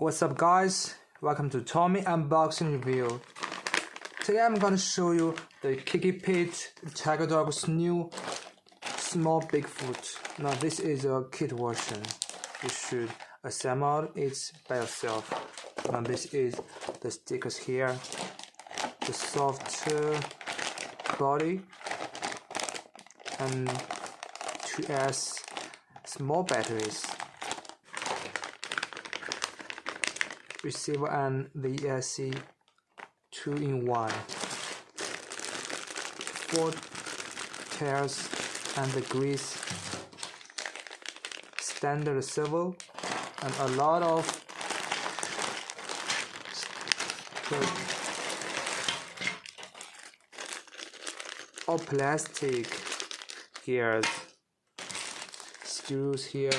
What's up guys, welcome to Tommy unboxing review. Today I'm going to show you the KKPIT Tigher dog's new small Bigfoot. Now this is a kit version. You should assemble it by yourself. Now this is the stickers here, the soft body, and 2S small batteries. Receiver and the ESC 2-in-1, 4 tears and the grease, standard silver, and a lot of plastic gears, screws here.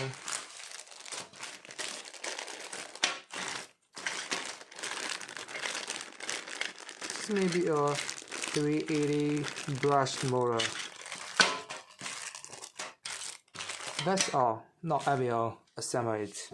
Maybe a 380 brush motor. That's all. Now I will assemble it.